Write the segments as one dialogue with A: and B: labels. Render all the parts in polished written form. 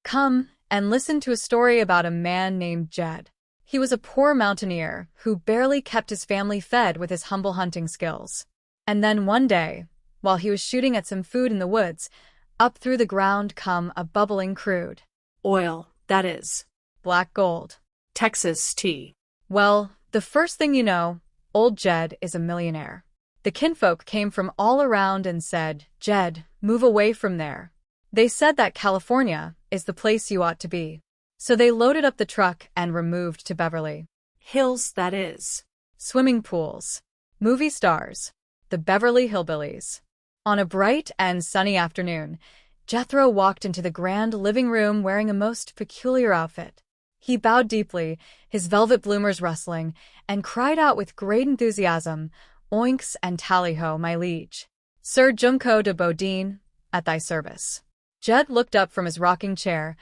A: Come and listen to a story about a man named Jed. He was a poor mountaineer who barely kept his family fed with his humble hunting skills. And then one day, while he was shooting at some food in the woods, up through the ground come a bubbling crude.
B: Oil, that is.
A: Black gold.
B: Texas tea.
A: Well, the first thing you know, old Jed is a millionaire. The kinfolk came from all around and said, "Jed, move away from there." They said that California is the place you ought to be. So they loaded up the truck and removed to Beverly
B: Hills, that is.
A: Swimming pools. Movie stars. The Beverly Hillbillies. On a bright and sunny afternoon, Jethro walked into the grand living room wearing a most peculiar outfit. He bowed deeply, his velvet bloomers rustling, and cried out with great enthusiasm, "Oinks and tally-ho, my liege. Sir Junko de Bodine, at thy service." Jed looked up from his rocking chair,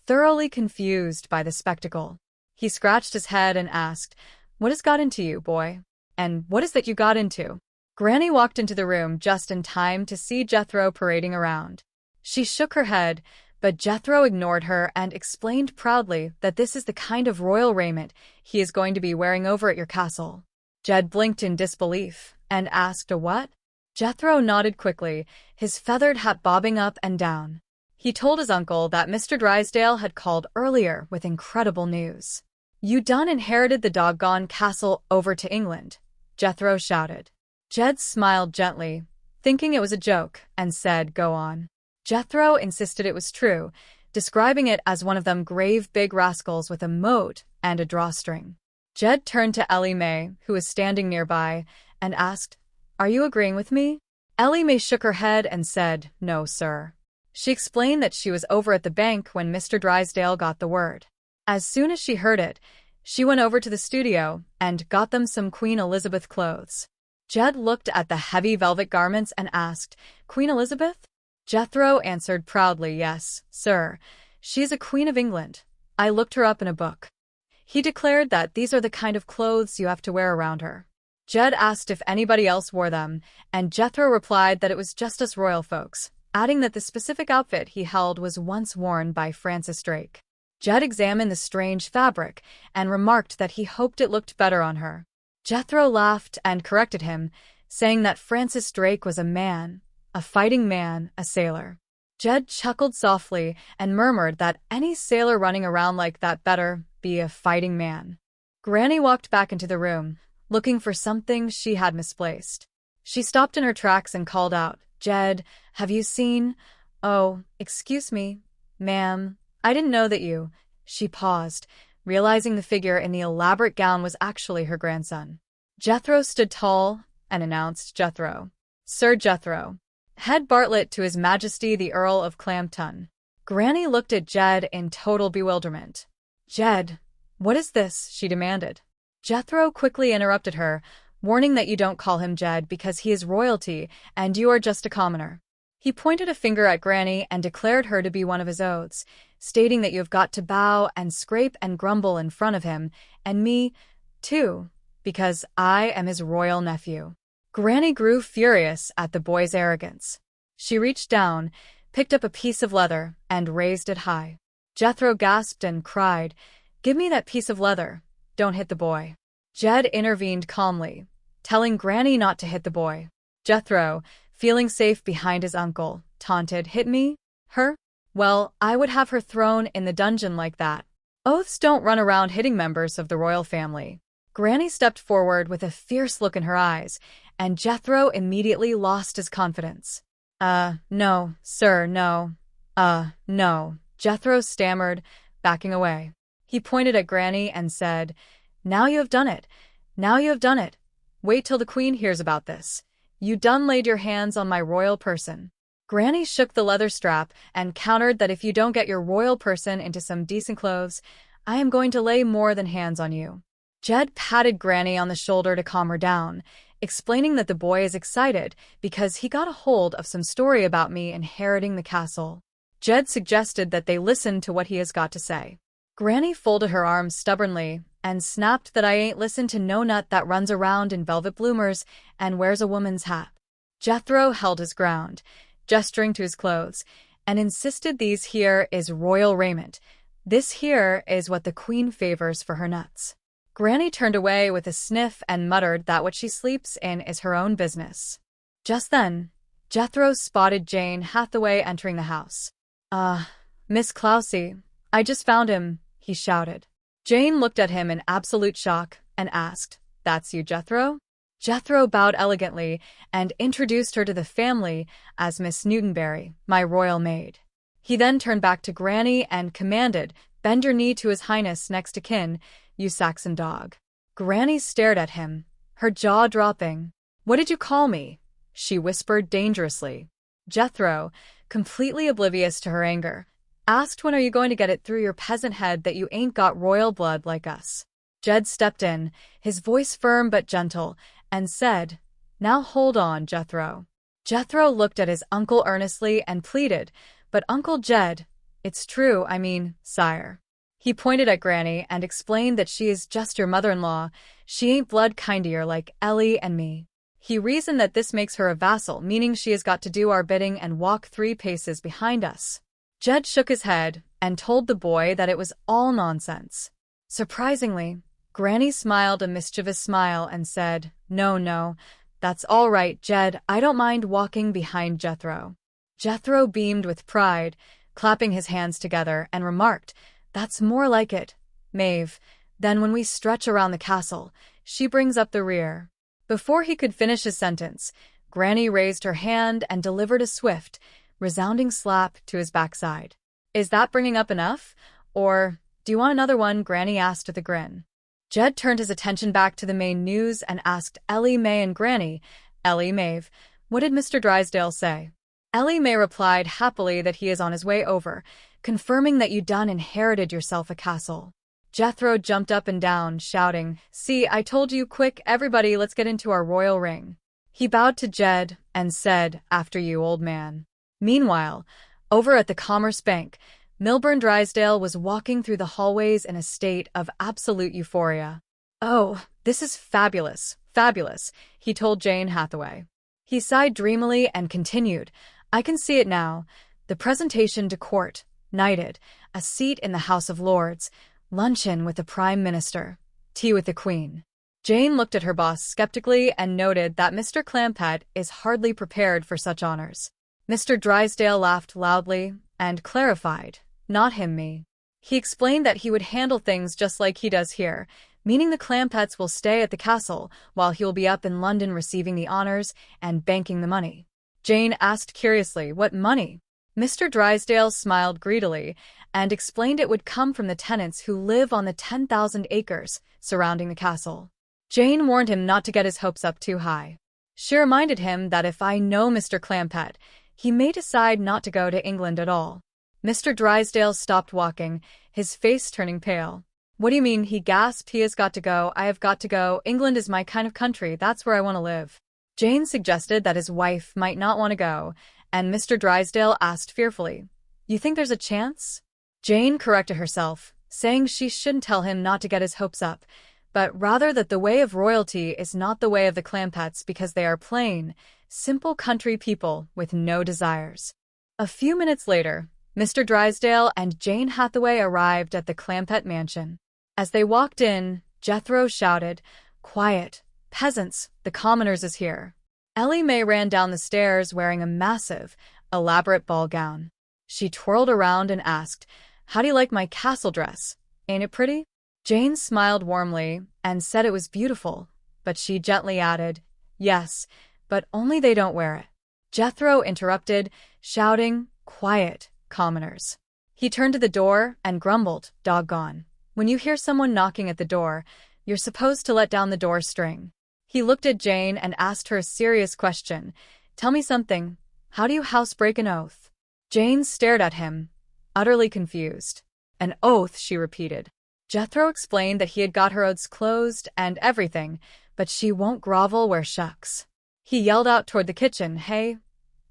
A: thoroughly confused by the spectacle. He scratched his head and asked, "What has got into you, boy? And what is that you got into?" Granny walked into the room just in time to see Jethro parading around. She shook her head, but Jethro ignored her and explained proudly that this is the kind of royal raiment he is going to be wearing over at your castle. Jed blinked in disbelief and asked, "A what?" Jethro nodded quickly, his feathered hat bobbing up and down. He told his uncle that Mr. Drysdale had called earlier with incredible news. "You done inherited the doggone castle over to England," Jethro shouted. Jed smiled gently, thinking it was a joke, and said, "Go on." Jethro insisted it was true, describing it as one of them grave big rascals with a moat and a drawstring. Jed turned to Ellie Mae, who was standing nearby, and asked, "Are you agreeing with me?" Ellie Mae shook her head and said, "No, sir." She explained that she was over at the bank when Mr. Drysdale got the word. As soon as she heard it, she went over to the studio and got them some Queen Elizabeth clothes. Jed looked at the heavy velvet garments and asked, "Queen Elizabeth?" Jethro answered proudly, "Yes, sir. She's a Queen of England. I looked her up in a book." He declared that these are the kind of clothes you have to wear around her. Jed asked if anybody else wore them, and Jethro replied that it was just us royal folks, adding that the specific outfit he held was once worn by Francis Drake. Jed examined the strange fabric and remarked that he hoped it looked better on her. Jethro laughed and corrected him, saying that Francis Drake was a man, a fighting man, a sailor. Jed chuckled softly and murmured that any sailor running around like that better be a fighting man. Granny walked back into the room, looking for something she had misplaced. She stopped in her tracks and called out, "Jed, have you seen—" "Oh, excuse me, ma'am, I didn't know that you—" She paused, realizing the figure in the elaborate gown was actually her grandson. Jethro stood tall and announced, "Jethro. Sir Jethro. Head Bartlett to His Majesty the Earl of Clampton." Granny looked at Jed in total bewilderment. "Jed, what is this?" she demanded. Jethro quickly interrupted her, warning that you don't call him Jed because he is royalty and you are just a commoner. He pointed a finger at Granny and declared her to be one of his oaths, stating that you have got to bow and scrape and grumble in front of him, and me, too, because I am his royal nephew. Granny grew furious at the boy's arrogance. She reached down, picked up a piece of leather, and raised it high. Jethro gasped and cried, "Give me that piece of leather. Don't hit the boy." Jed intervened calmly, telling Granny not to hit the boy. Jethro, feeling safe behind his uncle, taunted, "Hit me? Her? Well, I would have her thrown in the dungeon like that. Oaths don't run around hitting members of the royal family." Granny stepped forward with a fierce look in her eyes, and Jethro immediately lost his confidence. No, sir, no. No," Jethro stammered, backing away. He pointed at Granny and said, "Now you have done it. Now you have done it. Wait till the Queen hears about this. You done laid your hands on my royal person." Granny shook the leather strap and countered that if you don't get your royal person into some decent clothes, I am going to lay more than hands on you. Jed patted Granny on the shoulder to calm her down, explaining that the boy is excited because he got a hold of some story about me inheriting the castle. Jed suggested that they listen to what he has got to say. Granny folded her arms stubbornly and snapped that I ain't listened to no nut that runs around in velvet bloomers and wears a woman's hat. Jethro held his ground, gesturing to his clothes, and insisted these here is royal raiment. This here is what the queen favors for her nuts. Granny turned away with a sniff and muttered that what she sleeps in is her own business. Just then, Jethro spotted Jane Hathaway entering the house. Miss Clousey, I just found him," he shouted. Jane looked at him in absolute shock and asked, "That's you, Jethro?" Jethro bowed elegantly and introduced her to the family as Miss Newtonbury, my royal maid. He then turned back to Granny and commanded, "Bend your knee to His Highness next of kin, you Saxon dog." Granny stared at him, her jaw dropping. "What did you call me?" she whispered dangerously. Jethro, completely oblivious to her anger, asked, "When are you going to get it through your peasant head that you ain't got royal blood like us?" Jed stepped in, his voice firm but gentle, and said, "Now hold on, Jethro." Jethro looked at his uncle earnestly and pleaded, "But Uncle Jed, it's true, I mean, sire." He pointed at Granny and explained that she is just your mother-in-law, she ain't blood kindier like Ellie and me. He reasoned that this makes her a vassal, meaning she has got to do our bidding and walk 3 paces behind us. Jed shook his head and told the boy that it was all nonsense. Surprisingly, Granny smiled a mischievous smile and said, No, that's all right, Jed, I don't mind walking behind Jethro." Jethro beamed with pride, clapping his hands together, and remarked, "That's more like it, Maeve. Then when we stretch around the castle, she brings up the rear." Before he could finish his sentence, Granny raised her hand and delivered a swift, resounding slap to his backside. "Is that bringing up enough? Or do you want another one?" Granny asked with a grin. Jed turned his attention back to the main news and asked Ellie Mae and Granny, "Ellie, Maeve, what did Mr. Drysdale say?" Ellie Mae replied happily that he is on his way over, confirming that you done inherited yourself a castle. Jethro jumped up and down, shouting, "See, I told you, quick, everybody, let's get into our royal ring." He bowed to Jed and said, "After you, old man." Meanwhile, over at the Commerce Bank, Milburn Drysdale was walking through the hallways in a state of absolute euphoria. "Oh, this is fabulous, fabulous," he told Jane Hathaway. He sighed dreamily and continued, "I can see it now. The presentation to court, knighted, a seat in the House of Lords, luncheon with the Prime Minister, tea with the Queen." Jane looked at her boss skeptically and noted that Mr. Clampett is hardly prepared for such honors. Mr. Drysdale laughed loudly and clarified, "Not him, me." He explained that he would handle things just like he does here, meaning the Clampetts will stay at the castle while he will be up in London receiving the honors and banking the money. Jane asked curiously, "What money?" Mr. Drysdale smiled greedily and explained it would come from the tenants who live on the 10,000 acres surrounding the castle. Jane warned him not to get his hopes up too high. She reminded him that if I know Mr. Clampett, he may decide not to go to England at all. Mr. Drysdale stopped walking, his face turning pale. "What do you mean?" he gasped. "He has got to go. I have got to go. England is my kind of country. That's where I want to live." Jane suggested that his wife might not want to go, and Mr. Drysdale asked fearfully, "You think there's a chance?" Jane corrected herself, saying she shouldn't tell him not to get his hopes up, but rather that the way of royalty is not the way of the Clampetts because they are plain, simple country people with no desires. A few minutes later, Mr. Drysdale and Jane Hathaway arrived at the Clampett mansion. As they walked in, Jethro shouted, "Quiet, peasants, the commoners is here." Ellie Mae ran down the stairs wearing a massive, elaborate ball gown. She twirled around and asked, "How do you like my castle dress? Ain't it pretty?" Jane smiled warmly and said it was beautiful, but she gently added, "Yes, but only they don't wear it." Jethro interrupted, shouting, "Quiet, commoners." He turned to the door and grumbled, "Doggone. When you hear someone knocking at the door, you're supposed to let down the door string." He looked at Jane and asked her a serious question. "Tell me something. How do you housebreak an oath?" Jane stared at him, utterly confused. "An oath," she repeated. Jethro explained that he had got her oaths closed and everything, but she won't grovel where shucks. He yelled out toward the kitchen, "Hey,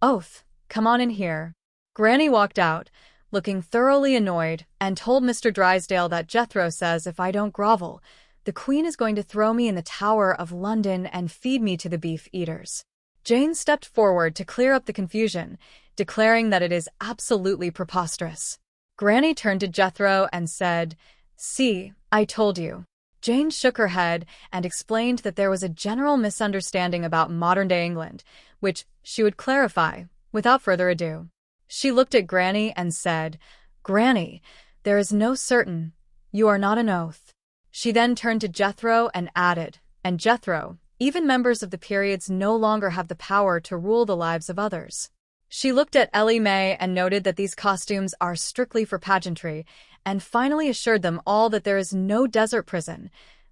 A: oath, come on in here." Granny walked out, looking thoroughly annoyed, and told Mr. Drysdale that Jethro says if I don't grovel, the Queen is going to throw me in the Tower of London and feed me to the beef eaters. Jane stepped forward to clear up the confusion, declaring that it is absolutely preposterous. Granny turned to Jethro and said, "See, I told you." Jane shook her head and explained that there was a general misunderstanding about modern-day England, which she would clarify without further ado. She looked at Granny and said, "Granny, there is no certain. You are not an oath." She then turned to Jethro and added, "And Jethro, even members of the periods no longer have the power to rule the lives of others." She looked at Ellie Mae and noted that these costumes are strictly for pageantry, and finally assured them all that there is no desert prison,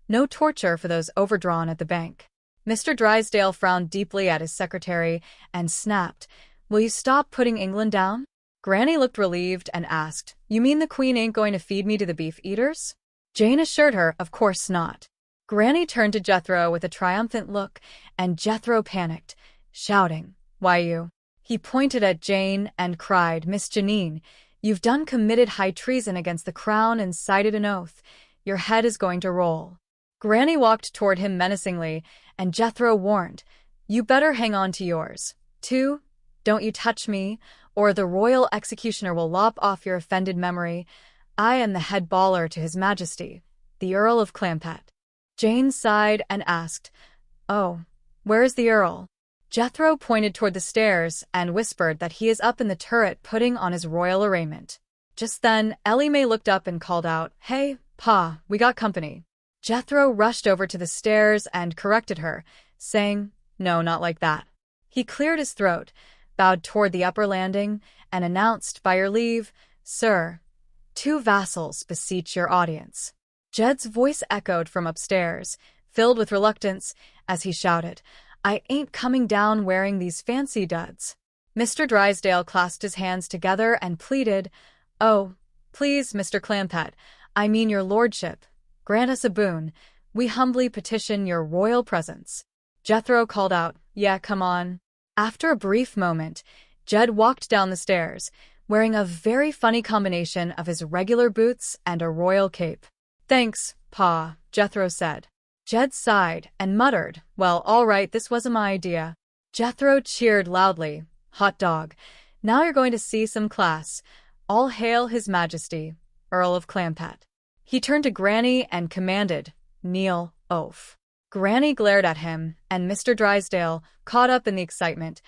A: no torture for those overdrawn at the bank. Mr. Drysdale frowned deeply at his secretary and snapped, "Will you stop putting England down?" Granny looked relieved and asked, "You mean the Queen ain't going to feed me to the beef eaters?" Jane assured her, "Of course not." Granny turned to Jethro with a triumphant look, and Jethro panicked, shouting, "Why you?" He pointed at Jane and cried, "Miss Janine, you've committed high treason against the crown and cited an oath. Your head is going to roll." Granny walked toward him menacingly, and Jethro warned, "You better hang on to yours, too. Don't you touch me, or the royal executioner will lop off your offended memory. I am the head baller to His Majesty, the Earl of Clampett." Jane sighed and asked, "Oh, where is the Earl?" Jethro pointed toward the stairs and whispered that he is up in the turret putting on his royal arraignment. Just then, Ellie Mae looked up and called out, "Hey, Pa, we got company." Jethro rushed over to the stairs and corrected her, saying, "No, not like that." He cleared his throat, bowed toward the upper landing, and announced, "By your leave, sir, 2 vassals beseech your audience." Jed's voice echoed from upstairs, filled with reluctance, as he shouted, "I ain't coming down wearing these fancy duds." Mr. Drysdale clasped his hands together and pleaded, "Oh, please, Mr. Clampett, I mean your lordship, grant us a boon. We humbly petition your royal presence." Jethro called out, "Yeah, come on." After a brief moment, Jed walked down the stairs, wearing a very funny combination of his regular boots and a royal cape. "Thanks, Pa," Jethro said. Jed sighed and muttered, "Well, all right, this wasn't my idea." Jethro cheered loudly, "Hot dog. Now you're going to see some class. All hail His Majesty, Earl of Clampett." He turned to Granny and commanded, "Kneel, oaf." Granny glared at him, and Mr. Drysdale, caught up in the excitement,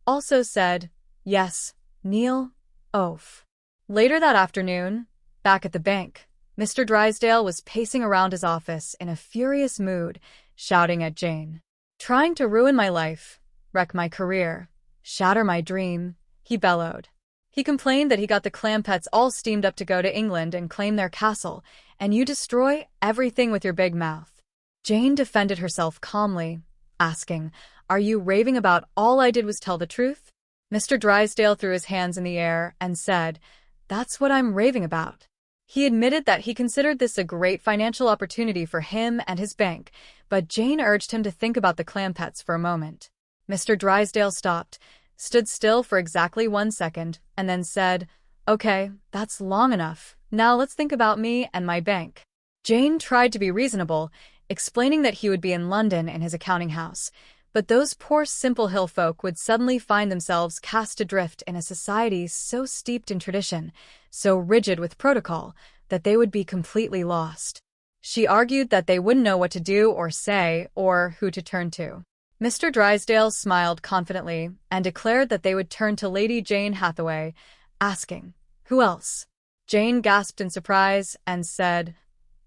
A: also said, "Yes, kneel, oaf." Later that afternoon, back at the bank, Mr. Drysdale was pacing around his office in a furious mood, shouting at Jane. "Trying to ruin my life, wreck my career, shatter my dream," he bellowed. He complained that he got the Clampetts all steamed up to go to England and claim their castle, and you destroy everything with your big mouth. Jane defended herself calmly, asking, "Are you raving about all I did was tell the truth?" Mr. Drysdale threw his hands in the air and said, "That's what I'm raving about." He admitted that he considered this a great financial opportunity for him and his bank, but Jane urged him to think about the Clampetts for a moment. Mr. Drysdale stopped, stood still for exactly 1 second, and then said, "Okay, that's long enough. Now let's think about me and my bank." Jane tried to be reasonable, explaining that he would be in London in his accounting house, but those poor simple hill folk would suddenly find themselves cast adrift in a society so steeped in tradition, so rigid with protocol, that they would be completely lost. She argued that they wouldn't know what to do or say, or who to turn to. Mr. Drysdale smiled confidently and declared that they would turn to Lady Jane Hathaway, asking, "Who else?" Jane gasped in surprise and said,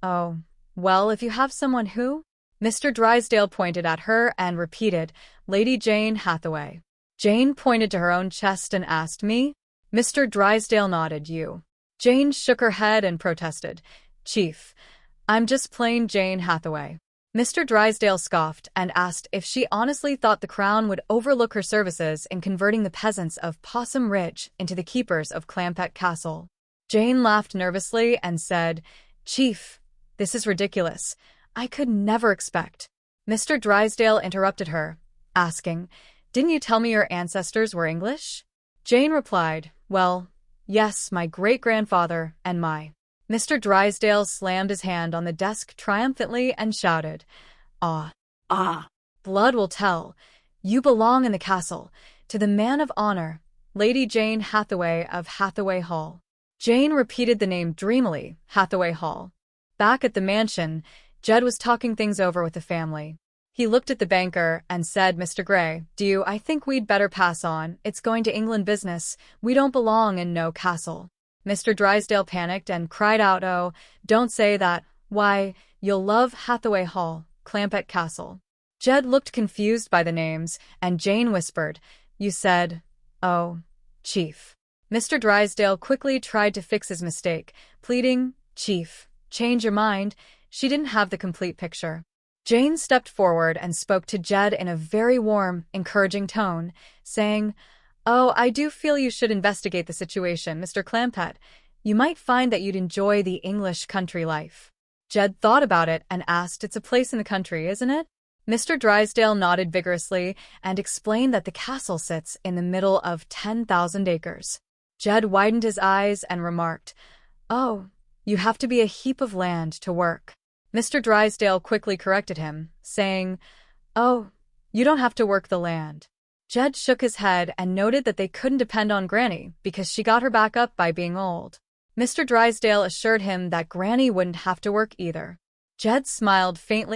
A: "Oh, well, if you have someone who?" Mr. Drysdale pointed at her and repeated, "Lady Jane Hathaway." Jane pointed to her own chest and asked, "Me?" Mr. Drysdale nodded, "You." Jane shook her head and protested, "Chief, I'm just plain Jane Hathaway." Mr. Drysdale scoffed and asked if she honestly thought the Crown would overlook her services in converting the peasants of Possum Ridge into the keepers of Clampett Castle. Jane laughed nervously and said, "Chief, this is ridiculous. I could never expect." Mr. Drysdale interrupted her, asking, "Didn't you tell me your ancestors were English?" Jane replied, "Well, yes, my great-grandfather and my..." Mr. Drysdale slammed his hand on the desk triumphantly and shouted, "Ah,
B: Ah,
A: blood will tell. You belong in the castle, to the man of honor, Lady Jane Hathaway of Hathaway Hall. Jane repeated the name dreamily, Hathaway Hall. Back at the mansion, Jed was talking things over with the family. He looked at the banker and said, "Mr. Gray, I think we'd better pass on. It's going to England business. We don't belong in no castle." Mr. Drysdale panicked and cried out, "Oh, don't say that. Why, you'll love Hathaway Hall, Clampett Castle." Jed looked confused by the names, and Jane whispered, "You said, oh, Chief." Mr. Drysdale quickly tried to fix his mistake, pleading, "Chief, change your mind." She didn't have the complete picture. Jane stepped forward and spoke to Jed in a very warm, encouraging tone, saying, "Oh, I do feel you should investigate the situation, Mr. Clampett. You might find that you'd enjoy the English country life." Jed thought about it and asked, "It's a place in the country, isn't it?" Mr. Drysdale nodded vigorously and explained that the castle sits in the middle of 10,000 acres. Jed widened his eyes and remarked, "Oh, you have to be a heap of land to work." Mr. Drysdale quickly corrected him, saying, "Oh, you don't have to work the land." Jed shook his head and noted that they couldn't depend on Granny because she got her back up by being old. Mr. Drysdale assured him that Granny wouldn't have to work either. Jed smiled faintly.